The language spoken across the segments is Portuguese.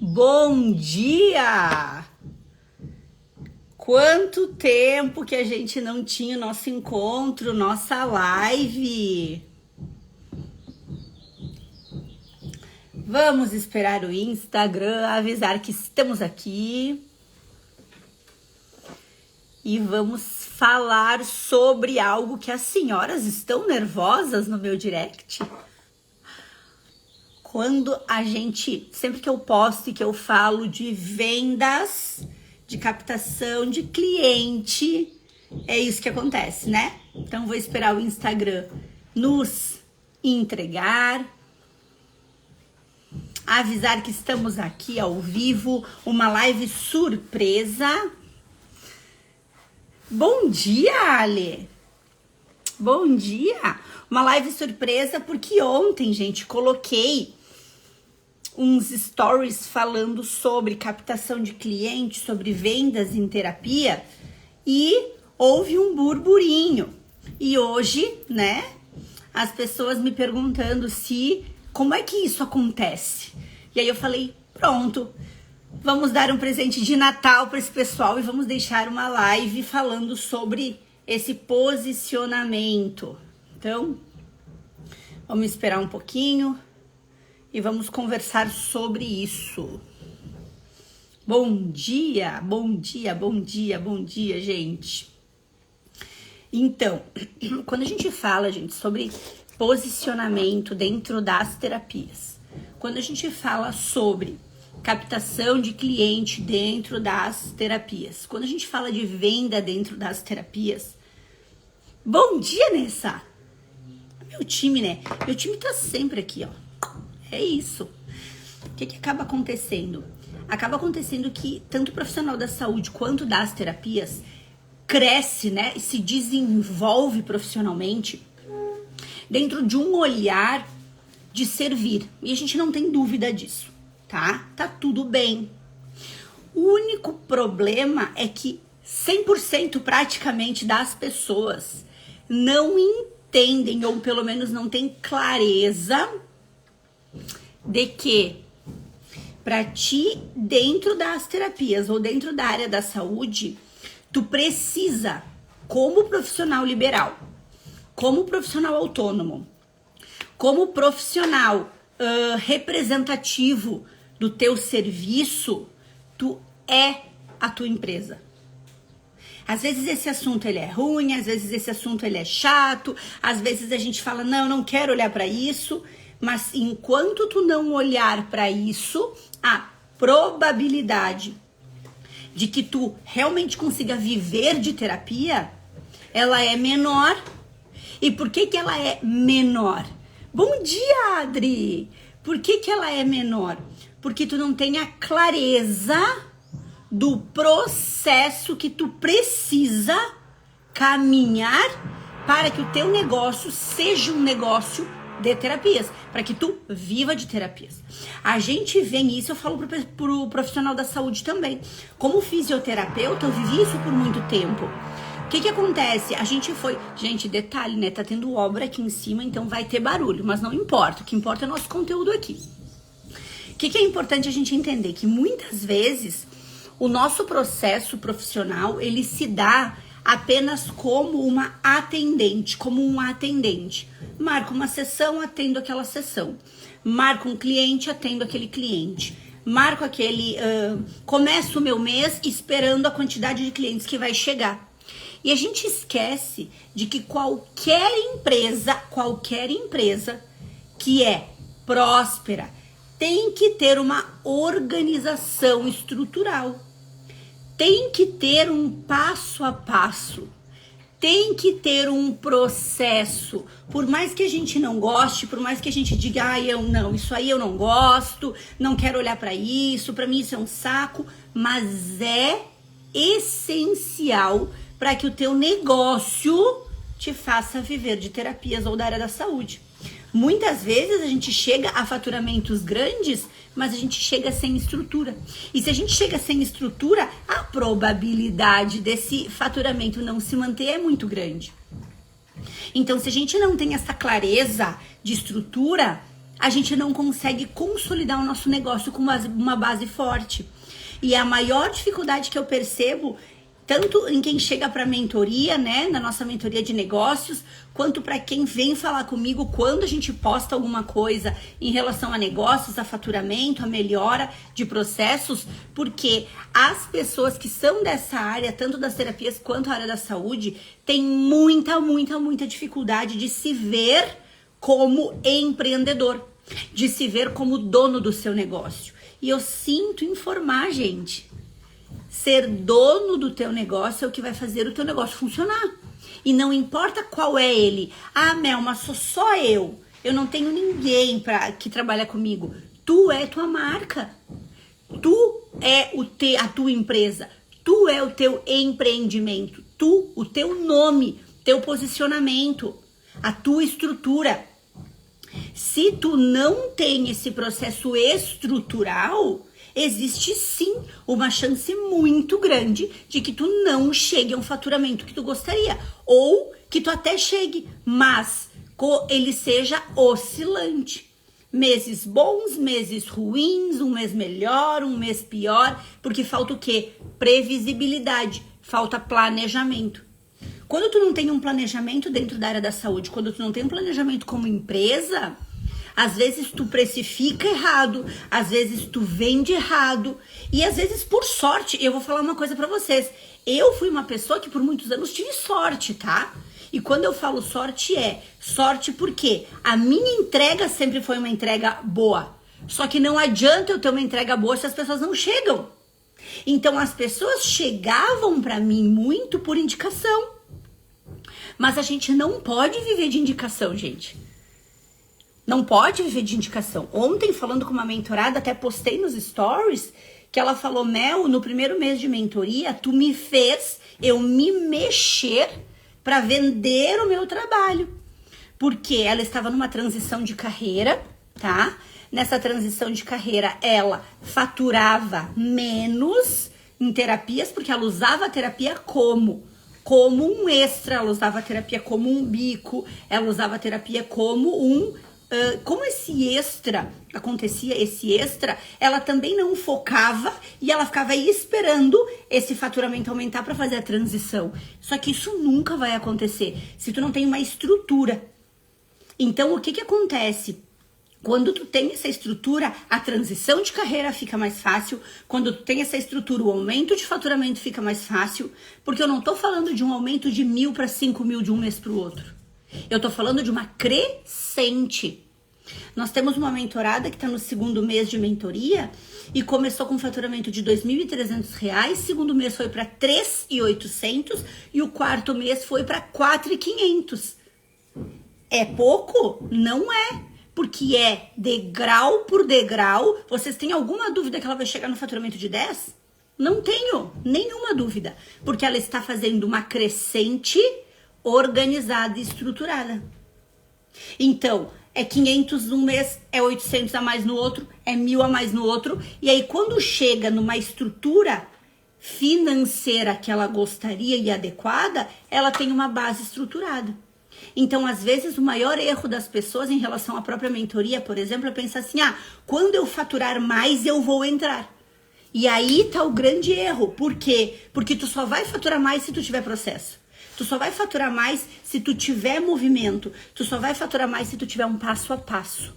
Bom dia! Quanto tempo que a gente não tinha o nosso encontro, nossa live. Vamos esperar o Instagram avisar que estamos aqui. E vamos falar sobre algo que as senhoras estão nervosas no meu direct. Quando sempre que eu posto e que eu falo de vendas, de captação de cliente, é isso que acontece, né? Então vou esperar o Instagram nos entregar, avisar que estamos aqui ao vivo, uma live surpresa. Bom dia, Ale! Bom dia! Uma live surpresa porque ontem, gente, coloquei uns stories falando sobre captação de clientes, sobre vendas em terapia e houve um burburinho. E hoje, né, as pessoas me perguntando como é que isso acontece. E aí eu falei, pronto, vamos dar um presente de Natal para esse pessoal e vamos deixar uma live falando sobre esse posicionamento. Então, vamos esperar um pouquinho e vamos conversar sobre isso. Bom dia, bom dia, bom dia, bom dia, gente. Então, quando a gente fala, gente, sobre posicionamento dentro das terapias, quando a gente fala sobre captação de cliente dentro das terapias, quando a gente fala de venda dentro das terapias, bom dia, Nessa! Meu time, né? Meu time tá sempre aqui, ó. É isso. O que acaba acontecendo? Acaba acontecendo que tanto o profissional da saúde quanto das terapias cresce, né? E se desenvolve profissionalmente dentro de um olhar de servir. E a gente não tem dúvida disso, tá? Tá tudo bem. O único problema é que 100% praticamente das pessoas não entendem, ou pelo menos não tem clareza de que para ti, dentro das terapias ou dentro da área da saúde, tu precisa, como profissional liberal, como profissional autônomo, como profissional representativo do teu serviço, tu é a tua empresa. Às vezes esse assunto ele é ruim, às vezes esse assunto ele é chato, às vezes a gente fala, não quero olhar para isso, mas enquanto tu não olhar para isso, a probabilidade de que tu realmente consiga viver de terapia, ela é menor. E por que ela é menor? Bom dia, Adri! Por que ela é menor? Porque tu não tem a clareza do processo que tu precisa caminhar para que o teu negócio seja um negócio de terapias, para que tu viva de terapias. A gente vê isso, eu falo pro profissional da saúde também. Como fisioterapeuta, eu vivi isso por muito tempo. O que acontece? Gente, detalhe, né? Tá tendo obra aqui em cima, então vai ter barulho, mas não importa. O que importa é o nosso conteúdo aqui. O que é importante a gente entender? Que muitas vezes o nosso processo profissional, ele se dá apenas como uma atendente, como um atendente. Marco uma sessão, atendo aquela sessão. Marco um cliente, atendo aquele cliente. Marco começo o meu mês esperando a quantidade de clientes que vai chegar. E a gente esquece de que qualquer empresa que é próspera tem que ter uma organização estrutural. Tem que ter um passo a passo, tem que ter um processo. Por mais que a gente não goste, por mais que a gente diga, isso aí eu não gosto, não quero olhar para isso, para mim isso é um saco, mas é essencial para que o teu negócio te faça viver de terapias ou da área da saúde. Muitas vezes a gente chega a faturamentos grandes, mas a gente chega sem estrutura. E se a gente chega sem estrutura, a probabilidade desse faturamento não se manter é muito grande. Então, se a gente não tem essa clareza de estrutura, a gente não consegue consolidar o nosso negócio com uma base forte. E a maior dificuldade que eu percebo, tanto em quem chega para mentoria, né, na nossa mentoria de negócios, quanto para quem vem falar comigo quando a gente posta alguma coisa em relação a negócios, a faturamento, a melhora de processos, porque as pessoas que são dessa área, tanto das terapias quanto a área da saúde, têm muita dificuldade de se ver como empreendedor, de se ver como dono do seu negócio. E eu sinto informar, gente, ser dono do teu negócio é o que vai fazer o teu negócio funcionar. E não importa qual é ele. Ah, Mel, mas sou só eu. Eu não tenho ninguém que trabalha comigo. Tu é tua marca. Tu é a tua empresa. Tu é o teu empreendimento. Tu, o teu nome, teu posicionamento, a tua estrutura. Se tu não tem esse processo estrutural, existe sim uma chance muito grande de que tu não chegue a um faturamento que tu gostaria. Ou que tu até chegue, mas ele seja oscilante. Meses bons, meses ruins, um mês melhor, um mês pior, porque falta o quê? Previsibilidade, falta planejamento. Quando tu não tem um planejamento dentro da área da saúde, quando tu não tem um planejamento como empresa, às vezes tu precifica errado, às vezes tu vende errado e às vezes por sorte, eu vou falar uma coisa pra vocês, eu fui uma pessoa que por muitos anos tive sorte, tá? E quando eu falo sorte é sorte porque a minha entrega sempre foi uma entrega boa, só que não adianta eu ter uma entrega boa se as pessoas não chegam. Então as pessoas chegavam pra mim muito por indicação, mas a gente não pode viver de indicação, gente. Não pode viver de indicação. Ontem, falando com uma mentorada, até postei nos stories, que ela falou, Mel, no primeiro mês de mentoria, tu me fez eu me mexer para vender o meu trabalho. Porque ela estava numa transição de carreira, tá? Nessa transição de carreira, ela faturava menos em terapias, porque ela usava a terapia como um extra, ela usava a terapia como um bico, ela usava a terapia como como esse extra acontecia, ela também não focava e ela ficava aí esperando esse faturamento aumentar para fazer a transição. Só que isso nunca vai acontecer se tu não tem uma estrutura. Então, o que acontece? Quando tu tem essa estrutura, a transição de carreira fica mais fácil. Quando tu tem essa estrutura, o aumento de faturamento fica mais fácil. Porque eu não tô falando de um aumento de 1.000 para 5.000 de um mês pro outro. Eu tô falando de uma crescente. Nós temos uma mentorada que tá no segundo mês de mentoria e começou com um faturamento de R$ 2.300. Segundo mês foi para 3.800 e o quarto mês foi para 4.500. É pouco? Não é. Porque é degrau por degrau. Vocês têm alguma dúvida que ela vai chegar no faturamento de 10? Não tenho nenhuma dúvida. Porque ela está fazendo uma crescente organizada e estruturada. Então, é 500 num mês, é 800 a mais no outro, é 1.000 a mais no outro. E aí, quando chega numa estrutura financeira que ela gostaria e adequada, ela tem uma base estruturada. Então, às vezes, o maior erro das pessoas em relação à própria mentoria, por exemplo, é pensar assim, quando eu faturar mais, eu vou entrar. E aí tá o grande erro. Por quê? Porque tu só vai faturar mais se tu tiver processo. Tu só vai faturar mais se tu tiver movimento. Tu só vai faturar mais se tu tiver um passo a passo.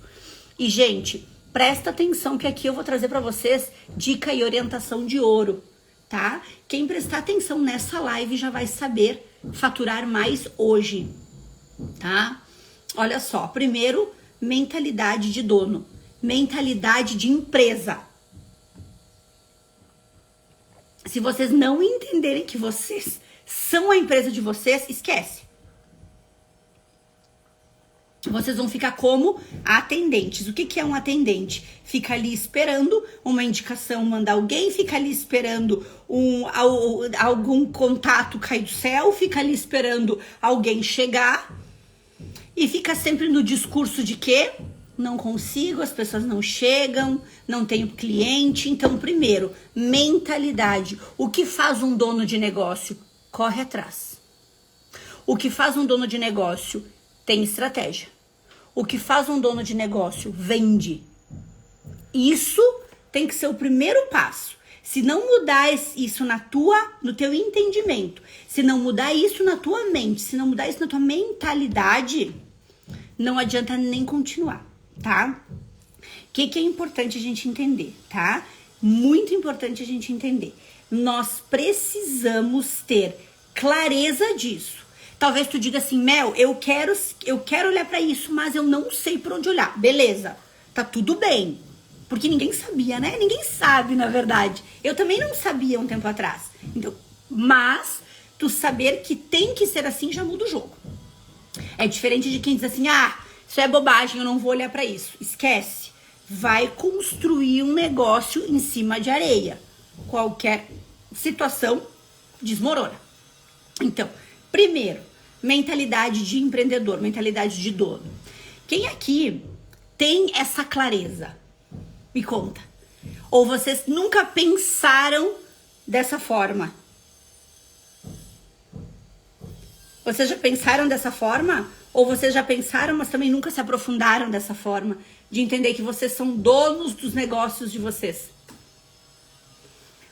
E, gente, presta atenção que aqui eu vou trazer pra vocês dica e orientação de ouro, tá? Quem prestar atenção nessa live já vai saber faturar mais hoje. Tá? Olha só, primeiro, mentalidade de dono, mentalidade de empresa. Se vocês não entenderem que vocês são a empresa de vocês, esquece. Vocês vão ficar como atendentes. O que é um atendente? Fica ali esperando uma indicação, mandar alguém, fica ali esperando algum contato cair do céu, fica ali esperando alguém chegar. E fica sempre no discurso de que não consigo, as pessoas não chegam, não tenho cliente. Então, primeiro, mentalidade. O que faz um dono de negócio? Corre atrás. O que faz um dono de negócio? Tem estratégia. O que faz um dono de negócio? Vende. Isso tem que ser o primeiro passo. Se não mudar isso no teu entendimento, se não mudar isso na tua mente, se não mudar isso na tua mentalidade, não adianta nem continuar, tá? O que é importante a gente entender, tá? Muito importante a gente entender. Nós precisamos ter clareza disso. Talvez tu diga assim, Mel, eu quero olhar pra isso, mas eu não sei por onde olhar. Beleza, tá tudo bem. Porque ninguém sabia, né? Ninguém sabe, na verdade. Eu também não sabia um tempo atrás. Então, mas tu saber que tem que ser assim já muda o jogo. É diferente de quem diz assim, isso é bobagem, eu não vou olhar pra isso. Esquece. Vai construir um negócio em cima de areia. Qualquer situação desmorona. Então, primeiro, mentalidade de empreendedor, mentalidade de dono. Quem aqui tem essa clareza? Me conta. Ou vocês nunca pensaram dessa forma? Vocês já pensaram dessa forma? Ou vocês já pensaram, mas também nunca se aprofundaram dessa forma? De entender que vocês são donos dos negócios de vocês.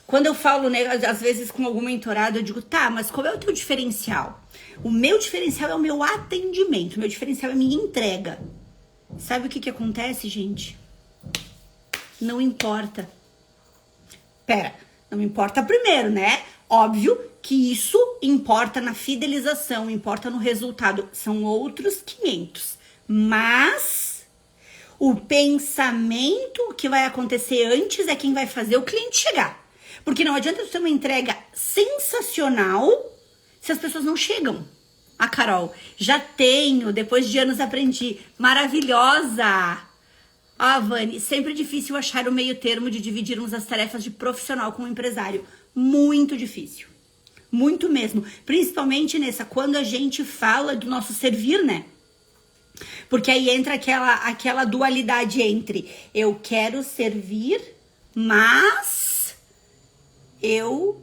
Quando eu falo, né, às vezes com algum mentorado, eu digo, tá, mas qual é o teu diferencial? O meu diferencial é o meu atendimento, o meu diferencial é a minha entrega. Sabe o que acontece, gente? Não importa. Não importa primeiro, né? Óbvio que isso importa na fidelização, importa no resultado. São outros 500. Mas o pensamento que vai acontecer antes é quem vai fazer o cliente chegar. Porque não adianta ter uma entrega sensacional se as pessoas não chegam. Carol, já tenho, depois de anos aprendi. Maravilhosa! Vani, sempre difícil achar o meio termo de dividirmos as tarefas de profissional com o empresário. Muito difícil. Muito mesmo. Principalmente quando a gente fala do nosso servir, né? Porque aí entra aquela dualidade entre eu quero servir, mas eu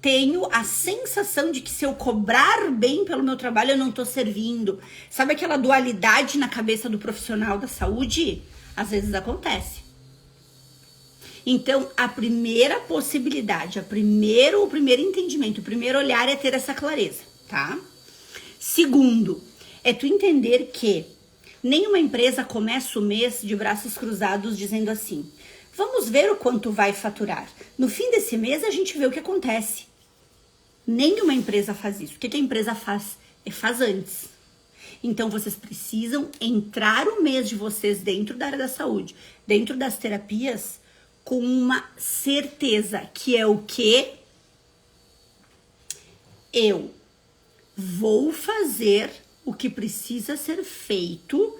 tenho a sensação de que se eu cobrar bem pelo meu trabalho, eu não tô servindo. Sabe aquela dualidade na cabeça do profissional da saúde? Às vezes acontece. Então, a primeira possibilidade, o primeiro entendimento, o primeiro olhar é ter essa clareza, tá? Segundo, é tu entender que nenhuma empresa começa o mês de braços cruzados dizendo assim, vamos ver o quanto vai faturar. No fim desse mês, a gente vê o que acontece. Nenhuma empresa faz isso. O que a empresa faz? Faz antes. Então, vocês precisam entrar o mês de vocês dentro da área da saúde, dentro das terapias, com uma certeza que é o quê? Eu vou fazer o que precisa ser feito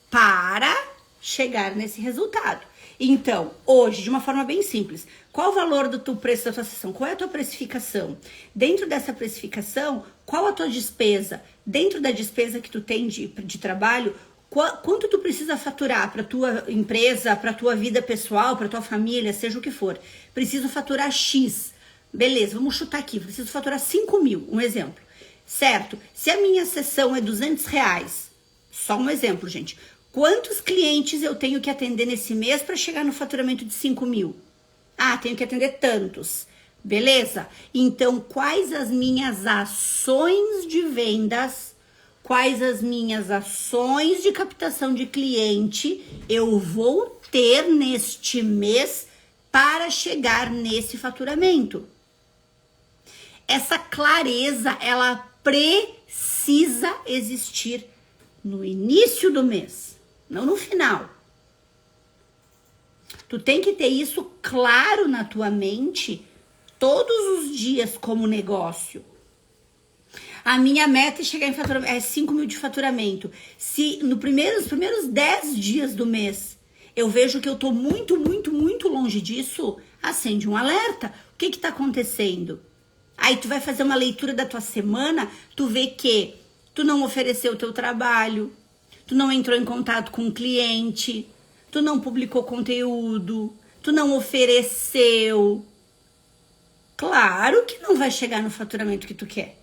para chegar nesse resultado. Então, hoje, de uma forma bem simples, qual o valor do preço da tua sessão? Qual é a tua precificação? Dentro dessa precificação, qual a tua despesa? Dentro da despesa que tu tem de trabalho, quanto tu precisa faturar para tua empresa, para tua vida pessoal, para tua família, seja o que for? Preciso faturar X. Beleza, vamos chutar aqui. Preciso faturar 5 mil, um exemplo. Certo? Se a minha sessão é R$200, só um exemplo, gente. Quantos clientes eu tenho que atender nesse mês para chegar no faturamento de 5 mil? Tenho que atender tantos. Beleza? Então, quais as minhas ações de vendas, quais as minhas ações de captação de cliente eu vou ter neste mês para chegar nesse faturamento? Essa clareza, ela precisa existir no início do mês, não no final. Tu tem que ter isso claro na tua mente todos os dias como negócio. A minha meta é chegar em faturamento, é 5 mil de faturamento. Se nos primeiros 10 dias do mês eu vejo que eu tô muito, muito, muito longe disso, acende um alerta. O que tá acontecendo? Aí tu vai fazer uma leitura da tua semana, tu vê que tu não ofereceu o teu trabalho, tu não entrou em contato com o cliente, tu não publicou conteúdo, tu não ofereceu. Claro que não vai chegar no faturamento que tu quer.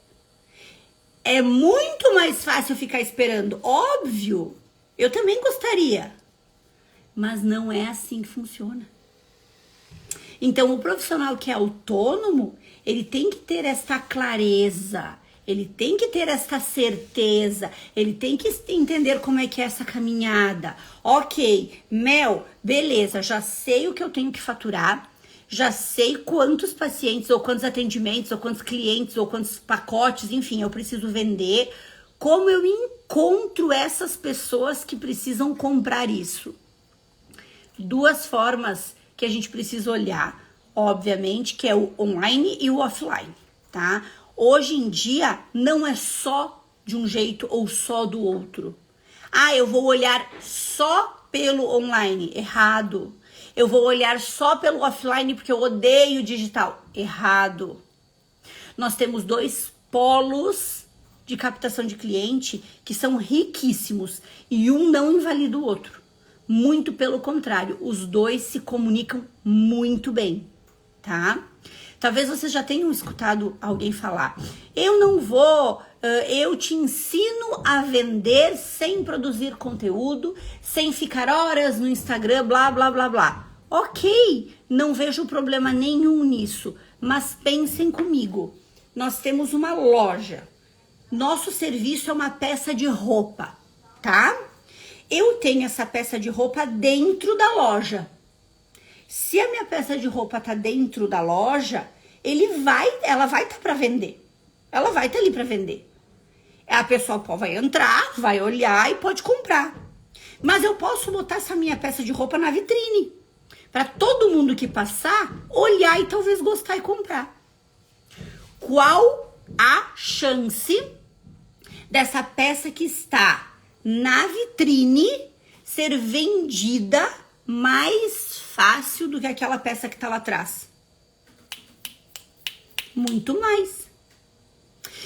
É muito mais fácil ficar esperando, óbvio. Eu também gostaria, mas não é assim que funciona. Então, o profissional que é autônomo, ele tem que ter essa clareza, ele tem que ter essa certeza, ele tem que entender como é que é essa caminhada. Ok, Mel, beleza, já sei o que eu tenho que faturar, já sei quantos pacientes, ou quantos atendimentos, ou quantos clientes, ou quantos pacotes, enfim, eu preciso vender. Como eu encontro essas pessoas que precisam comprar isso? Duas formas que a gente precisa olhar, obviamente, que é o online e o offline, tá? Hoje em dia, não é só de um jeito ou só do outro. Ah, eu vou olhar só pelo online. Errado. Eu vou olhar só pelo offline porque eu odeio digital. Errado. Nós temos dois polos de captação de cliente que são riquíssimos e um não invalida o outro. Muito pelo contrário, os dois se comunicam muito bem, tá? Talvez vocês já tenham escutado alguém falar, eu te ensino a vender sem produzir conteúdo, sem ficar horas no Instagram, blá, blá, blá, blá. Ok, não vejo problema nenhum nisso, mas pensem comigo, nós temos uma loja, nosso serviço é uma peça de roupa, tá? Eu tenho essa peça de roupa dentro da loja. Se a minha peça de roupa tá dentro da loja, ela vai estar para vender. Ela vai estar ali para vender. A pessoa vai entrar, vai olhar e pode comprar. Mas eu posso botar essa minha peça de roupa na vitrine, para todo mundo que passar olhar e talvez gostar e comprar. Qual a chance dessa peça que está na vitrine ser vendida mais fácil do que aquela peça que tá lá atrás? Muito mais.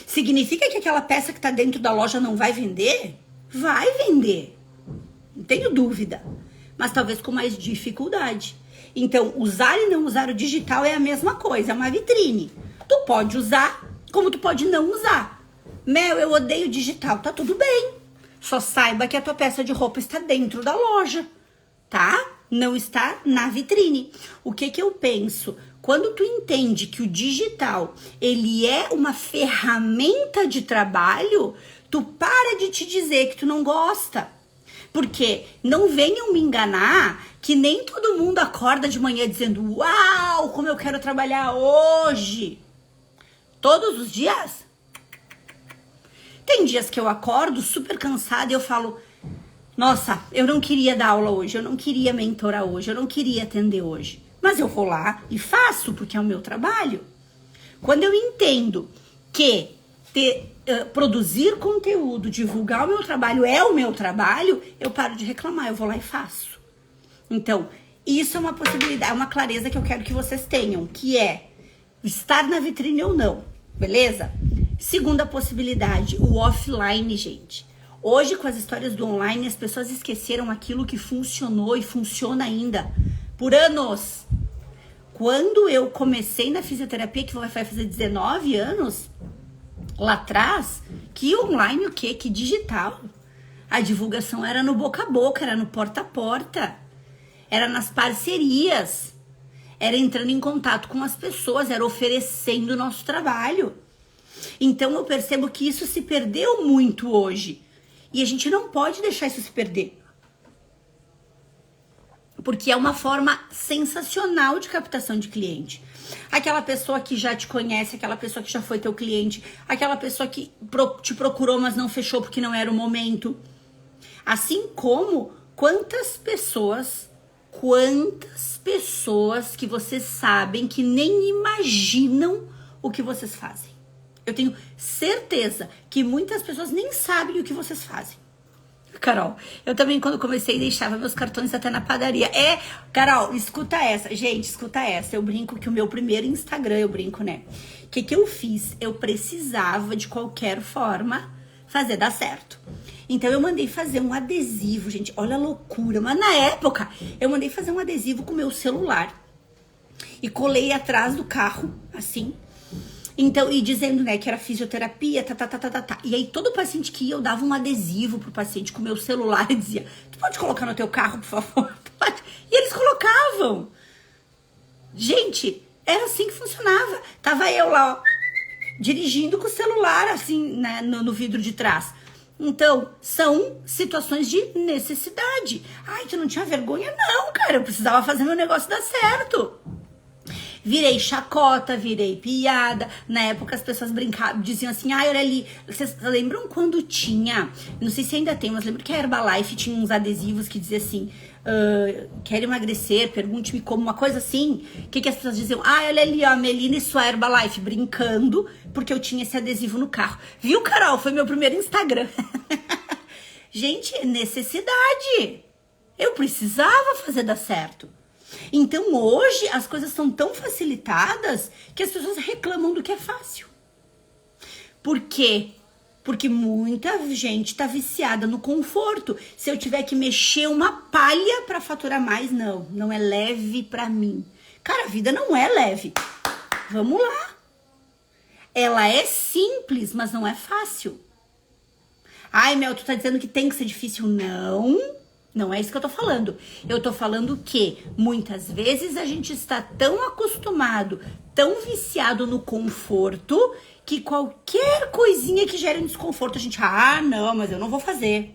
Significa que aquela peça que tá dentro da loja não vai vender? Vai vender. Não tenho dúvida. Mas talvez com mais dificuldade. Então, usar e não usar o digital é a mesma coisa, é uma vitrine. Tu pode usar, como tu pode não usar. Mel, eu odeio digital. Tá tudo bem. Só saiba que a tua peça de roupa está dentro da loja, tá? Não está na vitrine. O que eu penso? Quando tu entende que o digital, ele é uma ferramenta de trabalho, tu para de te dizer que tu não gosta. Porque não venham me enganar que nem todo mundo acorda de manhã dizendo, uau, como eu quero trabalhar hoje. Todos os dias? Tem dias que eu acordo super cansada e eu falo, nossa, eu não queria dar aula hoje, eu não queria mentorar hoje, eu não queria atender hoje. Mas eu vou lá e faço, porque é o meu trabalho. Quando eu entendo que produzir conteúdo, divulgar o meu trabalho é o meu trabalho, eu paro de reclamar, eu vou lá e faço. Então, isso é uma possibilidade, é uma clareza que eu quero que vocês tenham, que é estar na vitrine ou não, beleza? Segunda possibilidade, o offline, gente. Hoje, com as histórias do online, as pessoas esqueceram aquilo que funcionou e funciona ainda por anos. Quando eu comecei na fisioterapia, que vai fazer 19 anos, lá atrás, que online o quê? Que digital. A divulgação era no boca a boca, era no porta a porta, era nas parcerias, era entrando em contato com as pessoas, era oferecendo o nosso trabalho. Então eu percebo que isso se perdeu muito hoje. E a gente não pode deixar isso se perder. Porque é uma forma sensacional de captação de cliente. Aquela pessoa que já te conhece, aquela pessoa que já foi teu cliente, aquela pessoa que te procurou, mas não fechou porque não era o momento. Assim como quantas pessoas que vocês sabem que nem imaginam o que vocês fazem. Eu tenho certeza que muitas pessoas nem sabem o que vocês fazem. Carol, eu também quando comecei deixava meus cartões até na padaria. Carol, escuta essa. Gente, escuta essa. Eu brinco que o meu primeiro Instagram, né? O que eu fiz? Eu precisava de qualquer forma fazer dar certo. Então eu mandei fazer um adesivo, gente. Olha a loucura. Mas na época, eu mandei fazer um adesivo com o meu celular. E colei atrás do carro, assim. Então, e dizendo, né, que era fisioterapia, tá. E aí todo paciente que ia, eu dava um adesivo pro paciente com o meu celular e dizia, tu pode colocar no teu carro, por favor? Pode. E eles colocavam. Gente, era assim que funcionava. Tava eu lá, ó, dirigindo com o celular, assim, né, no vidro de trás. Então, são situações de necessidade. Ai, tu não tinha vergonha? Não, cara, eu precisava fazer meu negócio dar certo. Virei chacota, virei piada. Na época as pessoas brincavam, diziam assim, ai, olha ali. Vocês lembram quando tinha, não sei se ainda tem, mas lembro que a Herbalife tinha uns adesivos que dizia assim, quer emagrecer, pergunte-me como, uma coisa assim. O que as pessoas diziam? Ah, olha ali, ó, Melina e sua Herbalife, brincando, porque eu tinha esse adesivo no carro. Viu, Carol? Foi meu primeiro Instagram. Gente, necessidade. Eu precisava fazer dar certo. Então hoje as coisas são tão facilitadas que as pessoas reclamam do que é fácil. Por quê? Porque muita gente tá viciada no conforto. Se eu tiver que mexer uma palha para faturar mais, não é leve para mim. Cara, a vida não é leve. Vamos lá. Ela é simples, mas não é fácil. Ai, Mel, tu tá dizendo que tem que ser difícil? Não é isso que eu tô falando. Eu tô falando que muitas vezes a gente está tão acostumado, tão viciado no conforto, que qualquer coisinha que gere um desconforto, a gente, não, mas eu não vou fazer.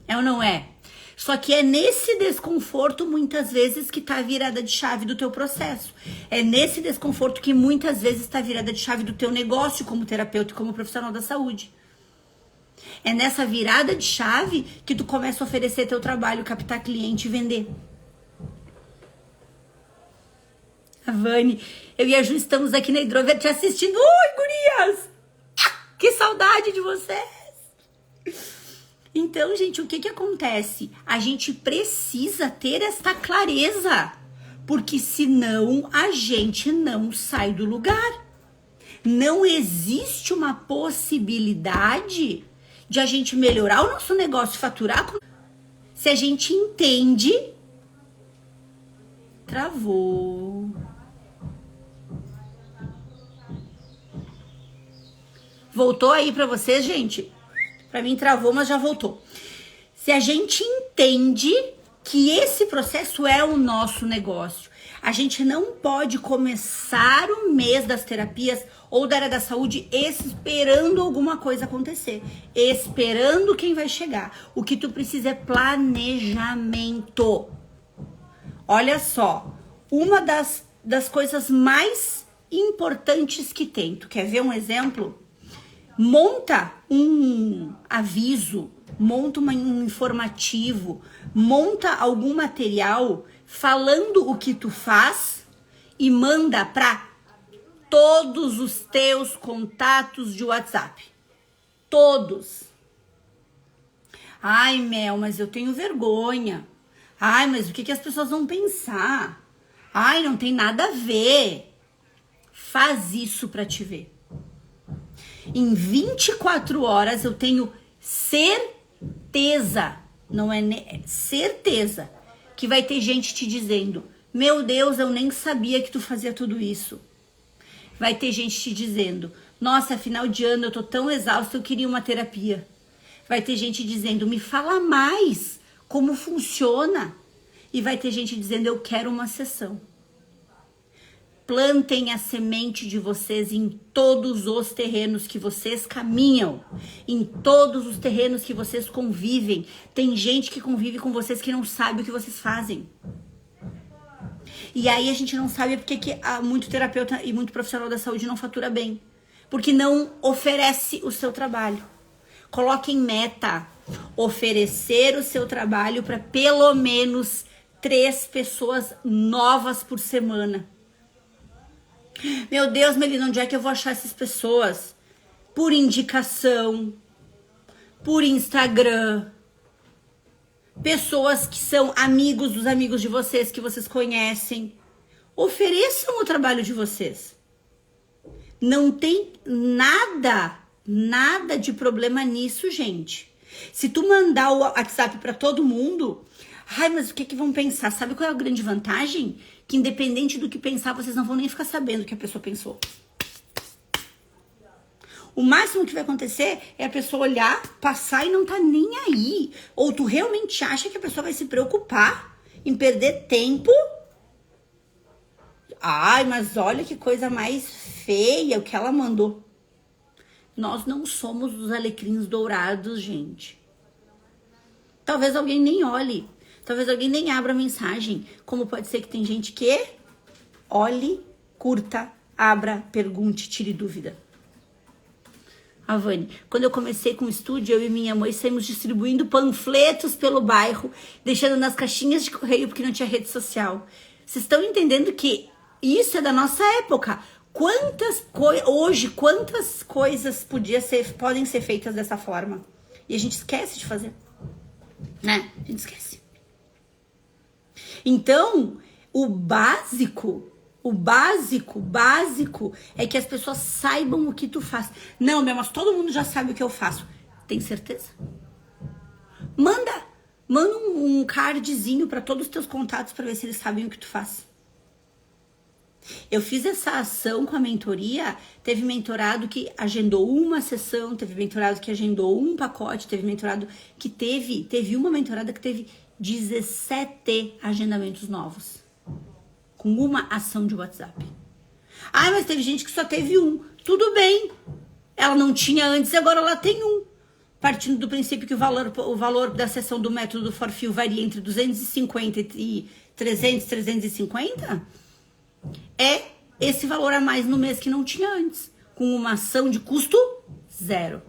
É ou não é? Só que é nesse desconforto, muitas vezes, que tá a virada de chave do teu processo. É nesse desconforto que muitas vezes tá a virada de chave do teu negócio como terapeuta e como profissional da saúde. É nessa virada de chave que tu começa a oferecer teu trabalho, captar cliente e vender. A Vani, eu e a Ju estamos aqui na Hidrover te assistindo. Oi, gurias! Que saudade de vocês! Então, gente, o que acontece? A gente precisa ter esta clareza, porque senão a gente não sai do lugar. Não existe uma possibilidade de a gente melhorar o nosso negócio, faturar, se a gente entende. Travou. Voltou aí pra vocês, gente? Pra mim travou, mas já voltou. Se a gente entende que esse processo é o nosso negócio, a gente não pode começar o mês das terapias ou da área da saúde esperando alguma coisa acontecer, esperando quem vai chegar. O que tu precisa é planejamento. Olha só, uma das coisas mais importantes que tem, tu quer ver um exemplo? Monta um aviso, monta um informativo, monta algum material falando o que tu faz e manda para todos os teus contatos de WhatsApp. Todos. Ai, Mel, mas eu tenho vergonha. Ai, mas o que as pessoas vão pensar? Ai, não tem nada a ver. Faz isso para te ver. Em 24 horas eu tenho certeza, não é certeza, que vai ter gente te dizendo, meu Deus, eu nem sabia que tu fazia tudo isso. Vai ter gente te dizendo, nossa, final de ano eu tô tão exausta, eu queria uma terapia. Vai ter gente dizendo, me fala mais como funciona. E vai ter gente dizendo, eu quero uma sessão. Plantem a semente de vocês em todos os terrenos que vocês caminham, em todos os terrenos que vocês convivem. Tem gente que convive com vocês que não sabe o que vocês fazem. E aí a gente não sabe porque que muito terapeuta e muito profissional da saúde não fatura bem. Porque não oferece o seu trabalho. Coloque em meta oferecer o seu trabalho para pelo menos 3 pessoas novas por semana. Meu Deus, Melina, onde é que eu vou achar essas pessoas? Por indicação, por Instagram. Pessoas que são amigos dos amigos de vocês, que vocês conhecem. Ofereçam o trabalho de vocês. Não tem nada de problema nisso, gente. Se tu mandar o WhatsApp para todo mundo, ai, mas o que vão pensar? Sabe qual é a grande vantagem? Que independente do que pensar, vocês não vão nem ficar sabendo o que a pessoa pensou. O máximo que vai acontecer é a pessoa olhar, passar e não tá nem aí. Ou tu realmente acha que a pessoa vai se preocupar em perder tempo? Ai, mas olha que coisa mais feia o que ela mandou. Nós não somos os alecrins dourados, gente. Talvez alguém nem olhe. Talvez alguém nem abra a mensagem. Como pode ser que tem gente que olhe, curta, abra, pergunte, tire dúvida. A Vani, quando eu comecei com o estúdio, eu e minha mãe saímos distribuindo panfletos pelo bairro, deixando nas caixinhas de correio porque não tinha rede social. Vocês estão entendendo que isso é da nossa época? Hoje, quantas coisas podem ser feitas dessa forma? E a gente esquece de fazer. Né? A gente esquece. Então, o básico é que as pessoas saibam o que tu faz. Não, mas todo mundo já sabe o que eu faço. Tem certeza? Manda um cardzinho para todos os teus contatos para ver se eles sabem o que tu faz. Eu fiz essa ação com a mentoria, teve mentorado que agendou uma sessão, teve mentorado que agendou um pacote, teve mentorado que teve uma mentorada que teve 17 agendamentos novos, com uma ação de WhatsApp. Ah, mas teve gente que só teve um. Tudo bem, ela não tinha antes e agora ela tem um. Partindo do princípio que o valor da sessão do método do Forfil varia entre 250 e 300, 350, é esse valor a mais no mês que não tinha antes, com uma ação de custo zero,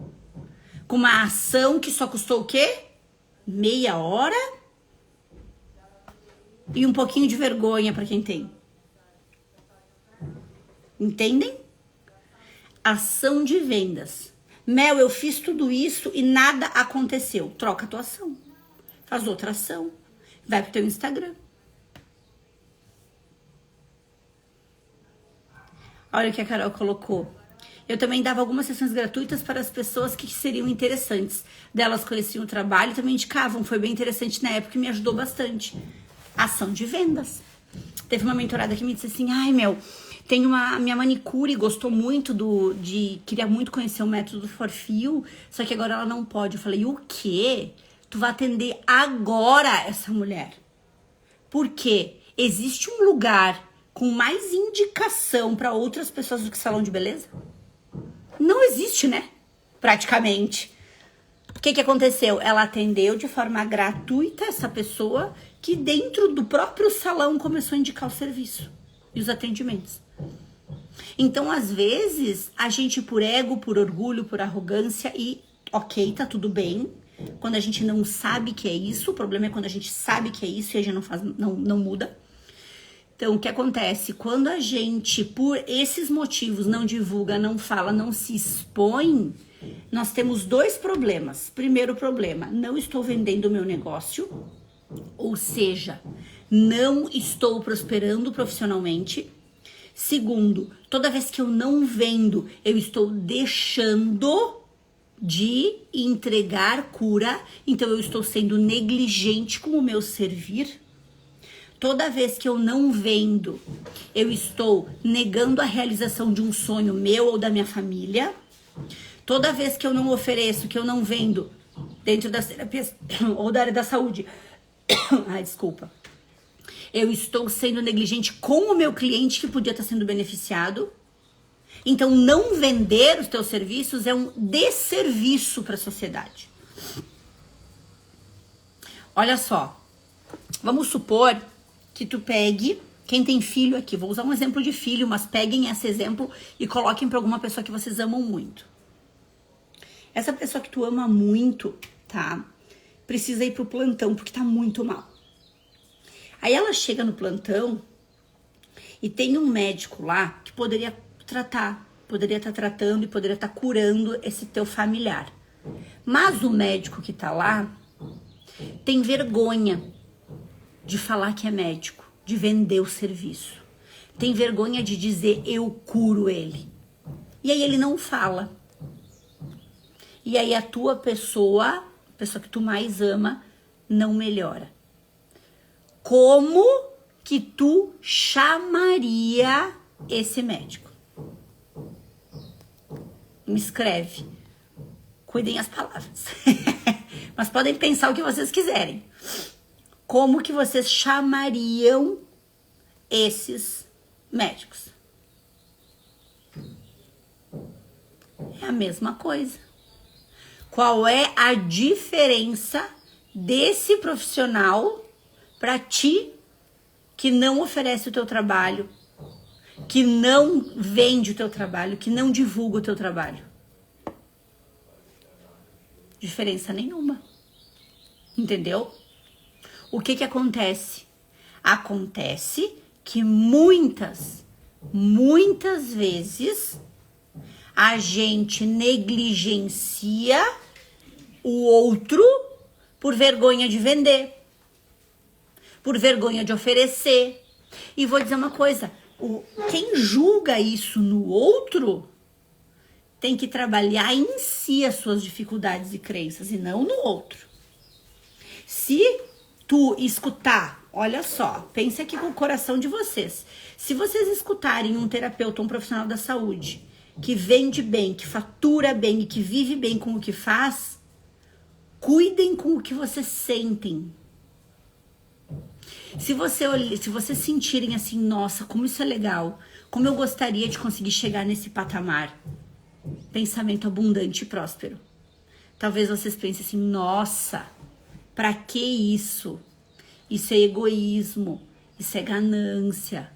com uma ação que só custou o quê? Meia hora e um pouquinho de vergonha para quem tem. Entendem? Ação de vendas. Mel, eu fiz tudo isso e nada aconteceu. Troca a tua ação, faz outra ação, vai pro teu Instagram. Olha o que a Carol colocou. Eu também dava algumas sessões gratuitas para as pessoas que seriam interessantes. Delas conheciam o trabalho e também indicavam. Foi bem interessante na época e me ajudou bastante. Ação de vendas. Teve uma mentorada que me disse assim, ai, Mel, tem minha manicure gostou muito queria muito conhecer o método do Forfil, só que agora ela não pode. Eu falei, o quê? Tu vai atender agora essa mulher. Por quê? Existe um lugar com mais indicação para outras pessoas do que salão de beleza? Não existe, né? Praticamente. O que aconteceu? Ela atendeu de forma gratuita essa pessoa que dentro do próprio salão começou a indicar o serviço e os atendimentos. Então, às vezes, a gente por ego, por orgulho, por arrogância e ok, tá tudo bem. Quando a gente não sabe que é isso, o problema é quando a gente sabe que é isso e a gente não muda. Então, o que acontece? Quando a gente, por esses motivos, não divulga, não fala, não se expõe, nós temos dois problemas. Primeiro problema, não estou vendendo o meu negócio, ou seja, não estou prosperando profissionalmente. Segundo, toda vez que eu não vendo, eu estou deixando de entregar cura, então eu estou sendo negligente com o meu servir. Toda vez que eu não vendo, eu estou negando a realização de um sonho meu ou da minha família. Toda vez que eu não ofereço, que eu não vendo dentro das terapias ou da área da saúde, ai, desculpa, eu estou sendo negligente com o meu cliente que podia estar sendo beneficiado. Então, não vender os teus serviços é um desserviço para a sociedade. Olha só, vamos supor que tu pegue, quem tem filho aqui, vou usar um exemplo de filho, mas peguem esse exemplo e coloquem para alguma pessoa que vocês amam muito. Essa pessoa que tu ama muito, tá? Precisa ir pro plantão porque tá muito mal. Aí ela chega no plantão e tem um médico lá que poderia tratar, poderia estar tratando e poderia estar curando esse teu familiar. Mas o médico que tá lá tem vergonha de falar que é médico, de vender o serviço. Tem vergonha de dizer eu curo ele. E aí ele não fala. E aí a tua pessoa, a pessoa que tu mais ama, não melhora. Como que tu chamaria esse médico? me escreve. Cuidem as palavras. Mas podem pensar o que vocês quiserem. Como que vocês chamariam esses médicos? É a mesma coisa. Qual é a diferença desse profissional para ti que não oferece o teu trabalho, que não vende o teu trabalho, que não divulga o teu trabalho? Diferença nenhuma. Entendeu? O que acontece? Acontece que muitas vezes a gente negligencia o outro por vergonha de vender, por vergonha de oferecer. E vou dizer uma coisa, quem julga isso no outro tem que trabalhar em si as suas dificuldades e crenças e não no outro. Se tu escutar, olha só, pense aqui com o coração de vocês. Se vocês escutarem um terapeuta, um profissional da saúde, que vende bem, que fatura bem e que vive bem com o que faz, cuidem com o que vocês sentem. Se vocês sentirem assim, nossa, como isso é legal, como eu gostaria de conseguir chegar nesse patamar, pensamento abundante e próspero. Talvez vocês pensem assim, nossa, pra que isso? Isso é egoísmo, isso é ganância,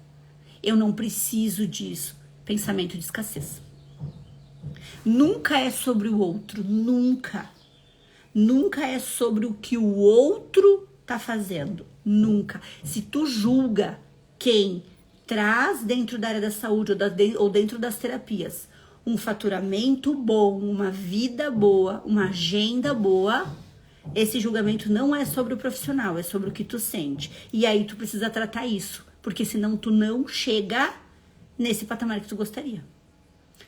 eu não preciso disso. Pensamento de escassez. Nunca é sobre o outro, nunca. Nunca é sobre o que o outro tá fazendo, nunca. Se tu julga quem traz dentro da área da saúde ou dentro das terapias um faturamento bom, uma vida boa, uma agenda boa, esse julgamento não é sobre o profissional, é sobre o que tu sente. E aí tu precisa tratar isso, porque senão tu não chega nesse patamar que tu gostaria.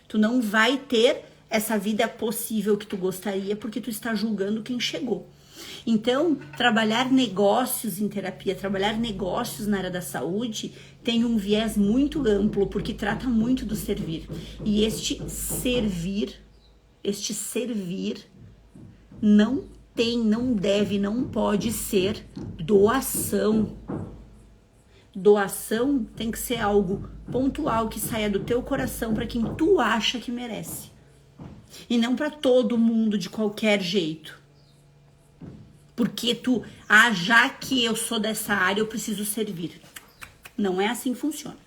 Tu não vai ter essa vida possível que tu gostaria porque tu está julgando quem chegou. Então, trabalhar negócios em terapia, trabalhar negócios na área da saúde tem um viés muito amplo porque trata muito do servir. E este servir não tem, não deve, não pode ser doação. Doação tem que ser algo pontual que saia do teu coração para quem tu acha que merece. E não para todo mundo de qualquer jeito. Porque já que eu sou dessa área, eu preciso servir. Não é assim que funciona.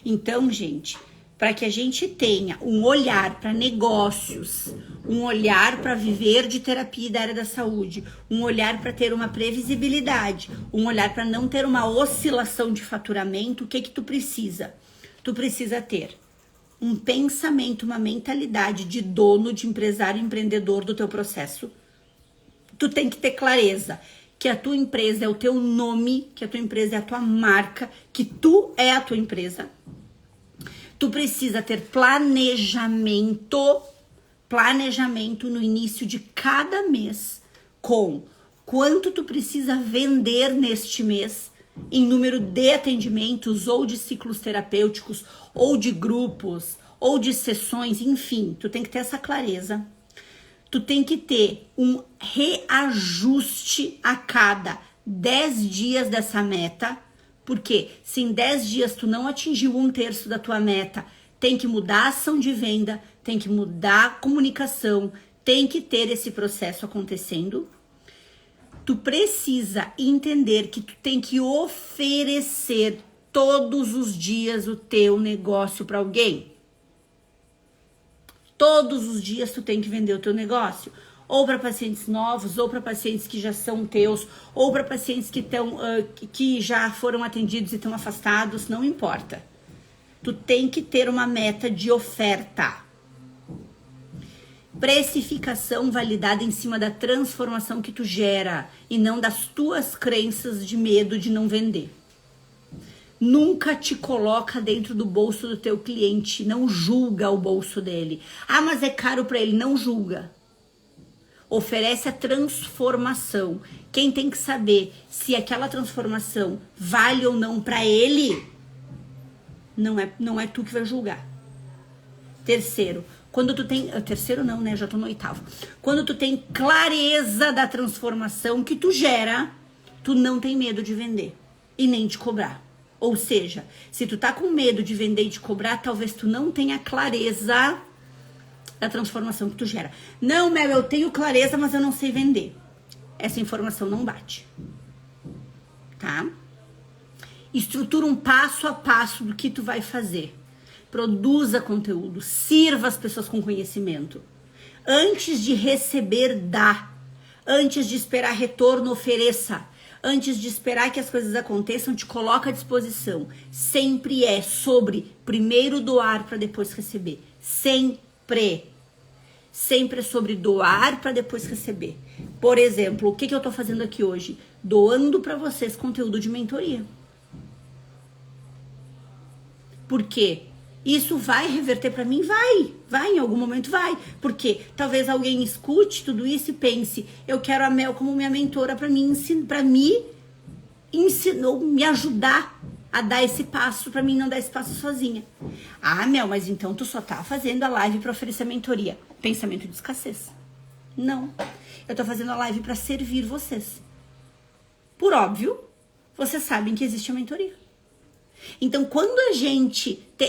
Então, gente, para que a gente tenha um olhar para negócios, um olhar para viver de terapia e da área da saúde, um olhar para ter uma previsibilidade, um olhar para não ter uma oscilação de faturamento, o que tu precisa? Tu precisa ter um pensamento, uma mentalidade de dono, de empresário, empreendedor do teu processo. Tu tem que ter clareza que a tua empresa é o teu nome, que a tua empresa é a tua marca, que tu é a tua empresa. Tu precisa ter planejamento no início de cada mês, com quanto tu precisa vender neste mês, em número de atendimentos, ou de ciclos terapêuticos, ou de grupos, ou de sessões, enfim, tu tem que ter essa clareza. Tu tem que ter um reajuste a cada 10 dias dessa meta, porque se em 10 dias tu não atingiu 1/3 da tua meta, tem que mudar a ação de venda, tem que mudar a comunicação, tem que ter esse processo acontecendo. Tu precisa entender que tu tem que oferecer todos os dias o teu negócio para alguém. Todos os dias tu tem que vender o teu negócio, ou para pacientes novos, ou para pacientes que já são teus, ou para pacientes que já foram atendidos e estão afastados, não importa. Tu tem que ter uma meta de oferta. Precificação validada em cima da transformação que tu gera e não das tuas crenças de medo de não vender. Nunca te coloca dentro do bolso do teu cliente, não julga o bolso dele. Ah, mas é caro para ele, não julga. Oferece a transformação. Quem tem que saber se aquela transformação vale ou não para ele, não é tu que vai julgar. Terceiro, Quando tu tem, o terceiro não, né? Já tô no oitavo. Quando tu tem clareza da transformação que tu gera, tu não tem medo de vender e nem de cobrar. Ou seja, se tu tá com medo de vender e de cobrar, talvez tu não tenha clareza da transformação que tu gera. Não, Mel, eu tenho clareza, mas eu não sei vender. Essa informação não bate. Tá? Estrutura um passo a passo do que tu vai fazer. Produza conteúdo, sirva as pessoas com conhecimento. Antes de receber, dá. Antes de esperar retorno, ofereça. Antes de esperar que as coisas aconteçam, te coloca à disposição. Sempre é sobre primeiro doar para depois receber. Sempre. Sempre é sobre doar para depois receber. Por exemplo, o que eu tô fazendo aqui hoje? Doando para vocês conteúdo de mentoria. Por quê? Isso vai reverter para mim? Vai, em algum momento vai. Porque talvez alguém escute tudo isso e pense, eu quero a Mel como minha mentora para me ajudar a dar esse passo, para mim não dar esse passo sozinha. Ah, Mel, mas então tu só tá fazendo a live para oferecer mentoria. Pensamento de escassez. Não. Eu tô fazendo a live para servir vocês. Por óbvio, vocês sabem que existe a mentoria. Então, quando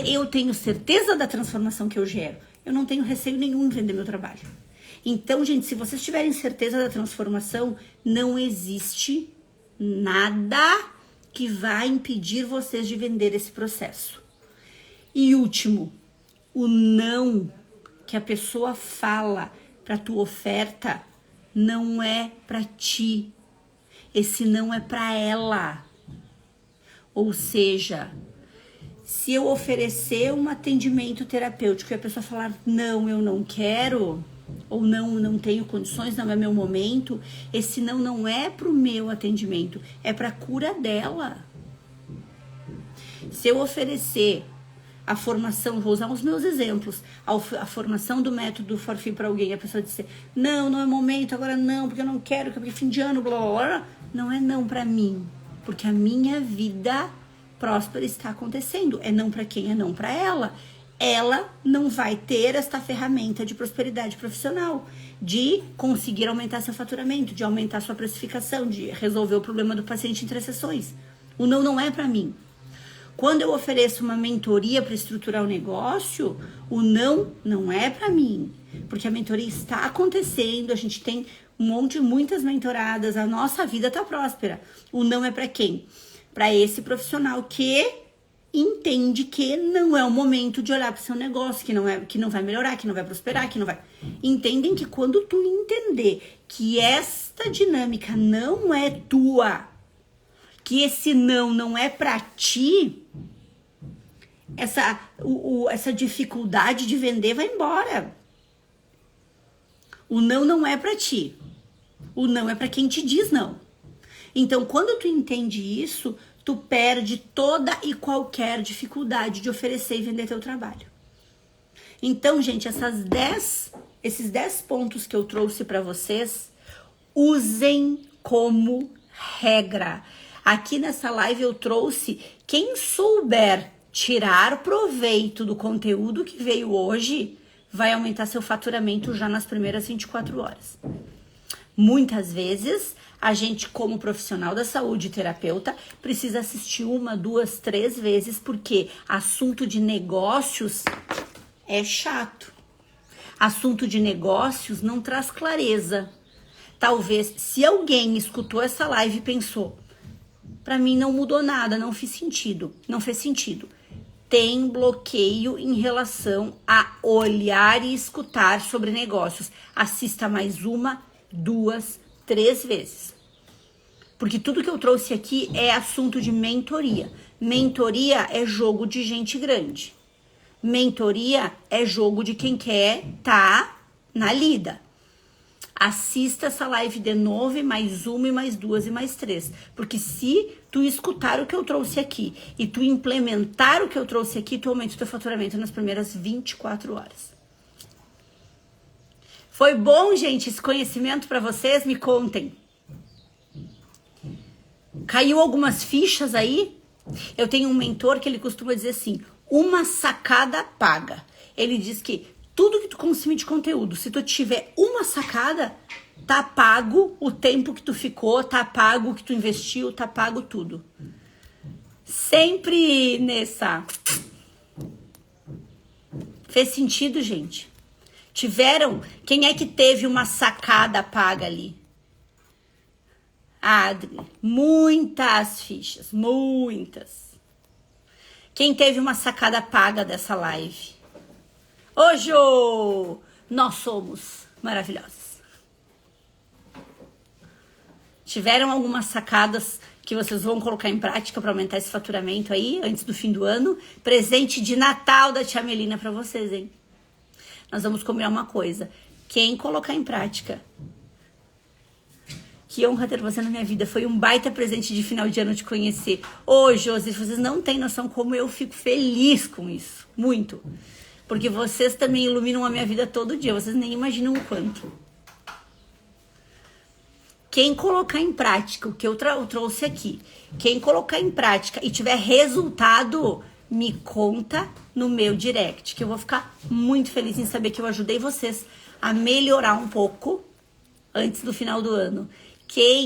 eu tenho certeza da transformação que eu gero, eu não tenho receio nenhum em vender meu trabalho. Então, gente, se vocês tiverem certeza da transformação, não existe nada que vai impedir vocês de vender esse processo. E último, o não que a pessoa fala para tua oferta não é para ti. Esse não é para ela. Ou seja, se eu oferecer um atendimento terapêutico e a pessoa falar, não, eu não quero, ou não tenho condições, não é meu momento, esse não é pro meu atendimento, é pra cura dela. Se eu oferecer a formação, vou usar os meus exemplos, a formação do método Forfim para alguém, a pessoa disser, não é momento, agora não, porque eu não quero, porque é fim de ano, blá, blá, blá, não é não pra mim. Porque a minha vida próspera está acontecendo. É não para quem? É não para ela. Ela não vai ter esta ferramenta de prosperidade profissional, de conseguir aumentar seu faturamento, de aumentar sua precificação, de resolver o problema do paciente em 3 sessões. O não é para mim. Quando eu ofereço uma mentoria para estruturar o negócio, o não é para mim. Porque a mentoria está acontecendo, a gente tem muitas mentoradas, a nossa vida tá próspera. O não é para quem? Para esse profissional que entende que não é o momento de olhar para o seu negócio, que não vai melhorar, que não vai prosperar, que não vai. Entendem que quando tu entender que esta dinâmica não é tua, que esse não é para ti, essa dificuldade de vender vai embora. O não é para ti. O não é para quem te diz não. Então, quando tu entende isso, tu perde toda e qualquer dificuldade de oferecer e vender teu trabalho. Então, gente, esses 10 pontos que eu trouxe para vocês, usem como regra. Aqui nessa live eu trouxe quem souber tirar proveito do conteúdo que veio hoje, vai aumentar seu faturamento já nas primeiras 24 horas. Muitas vezes, a gente, como profissional da saúde, terapeuta, precisa assistir 1, 2, 3 vezes, porque assunto de negócios é chato. Assunto de negócios não traz clareza. Talvez, se alguém escutou essa live e pensou, para mim não mudou nada, não fez sentido. Tem bloqueio em relação a olhar e escutar sobre negócios. Assista mais 1, 2, 3 vezes. Porque tudo que eu trouxe aqui é assunto de mentoria. Mentoria é jogo de gente grande. Mentoria é jogo de quem quer tá na lida. Assista essa live de novo, e mais 1, e mais 2, e mais 3. Porque se tu escutar o que eu trouxe aqui e tu implementar o que eu trouxe aqui, tu aumenta o teu faturamento nas primeiras 24 horas. Foi bom, gente, esse conhecimento para vocês? Me contem. Caiu algumas fichas aí? Eu tenho um mentor que ele costuma dizer assim, uma sacada paga. Ele diz que tudo que tu consumir de conteúdo, se tu tiver uma sacada, tá pago o tempo que tu ficou, tá pago o que tu investiu, tá pago tudo. Sempre nessa... Fez sentido, gente? Tiveram? Quem é que teve uma sacada paga ali? Adri, muitas fichas, muitas. Quem teve uma sacada paga dessa live? Ô, Jô, nós somos maravilhosos. Tiveram algumas sacadas que vocês vão colocar em prática para aumentar esse faturamento aí, antes do fim do ano? Presente de Natal da tia Melina para vocês, hein? Nós vamos combinar uma coisa. Quem colocar em prática... Que honra ter você na minha vida. Foi um baita presente de final de ano te conhecer. Ô, Josi, vocês não têm noção como eu fico feliz com isso. Muito. Porque vocês também iluminam a minha vida todo dia. Vocês nem imaginam o quanto. Quem colocar em prática o que eu trouxe aqui, quem colocar em prática e tiver resultado, me conta no meu direct. Que eu vou ficar muito feliz em saber que eu ajudei vocês a melhorar um pouco antes do final do ano.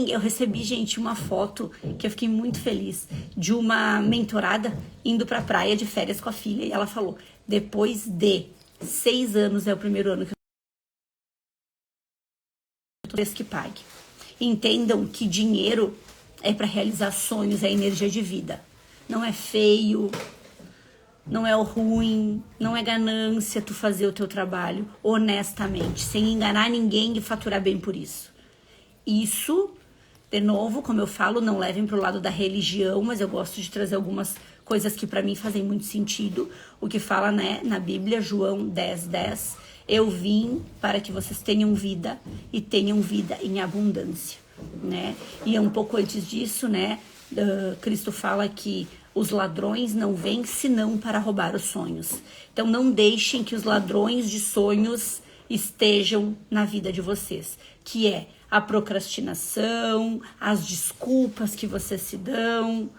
Eu recebi, gente, uma foto que eu fiquei muito feliz, de uma mentorada indo pra praia de férias com a filha, e ela falou, depois de 6 anos é o primeiro ano que eu que pague. Entendam que dinheiro é para realizar sonhos, é energia de vida. Não é feio, não é o ruim, não é ganância tu fazer o teu trabalho honestamente, sem enganar ninguém e faturar bem por isso. Isso, de novo, como eu falo, não levem pro lado da religião, mas eu gosto de trazer algumas coisas que para mim fazem muito sentido. O que fala, né, na Bíblia, João 10:10, eu vim para que vocês tenham vida e tenham vida em abundância, né? E um pouco antes disso, né, Cristo fala que os ladrões não vêm senão para roubar os sonhos. Então não deixem que os ladrões de sonhos estejam na vida de vocês, que é a procrastinação, as desculpas que vocês se dão,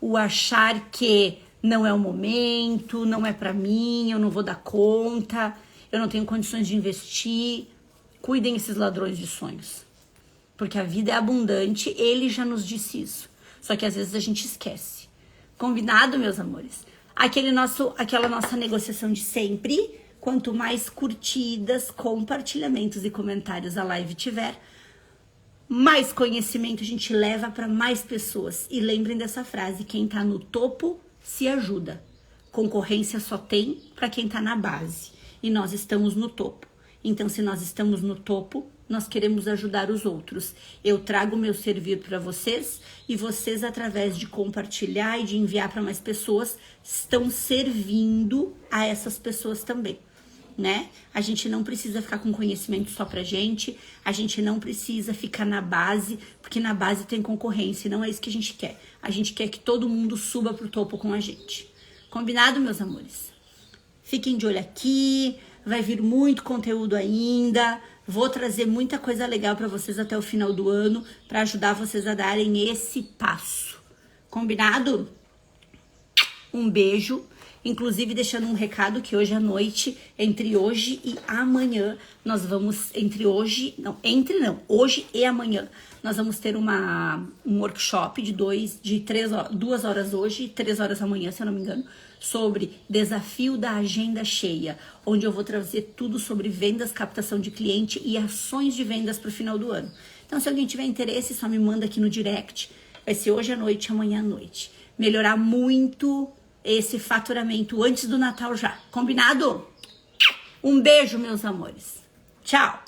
o achar que não é o momento, não é pra mim, eu não vou dar conta, eu não tenho condições de investir. Cuidem esses ladrões de sonhos, porque a vida é abundante, ele já nos disse isso, só que às vezes a gente esquece. Combinado, meus amores? Aquela nossa negociação de sempre, quanto mais curtidas, compartilhamentos e comentários a live tiver, mais conhecimento a gente leva para mais pessoas. E lembrem dessa frase, quem tá no topo se ajuda. Concorrência só tem para quem tá na base. E nós estamos no topo. Então, se nós estamos no topo, nós queremos ajudar os outros. Eu trago meu servir para vocês e vocês, através de compartilhar e de enviar para mais pessoas, estão servindo a essas pessoas também, né? A gente não precisa ficar com conhecimento só pra gente, a gente não precisa ficar na base, porque na base tem concorrência, e não é isso que a gente quer. A gente quer que todo mundo suba pro topo com a gente. Combinado, meus amores? Fiquem de olho aqui, vai vir muito conteúdo ainda, vou trazer muita coisa legal pra vocês até o final do ano, pra ajudar vocês a darem esse passo. Combinado? Um beijo. Inclusive, deixando um recado que hoje à noite, entre hoje e amanhã, nós vamos, hoje e amanhã, nós vamos ter um workshop de 2 horas hoje e 3 horas amanhã, se eu não me engano, sobre desafio da agenda cheia, onde eu vou trazer tudo sobre vendas, captação de cliente e ações de vendas para o final do ano. Então, se alguém tiver interesse, só me manda aqui no direct. Vai ser hoje à noite, amanhã à noite. Melhorar muito esse faturamento antes do Natal já. Combinado? Um beijo, meus amores. Tchau!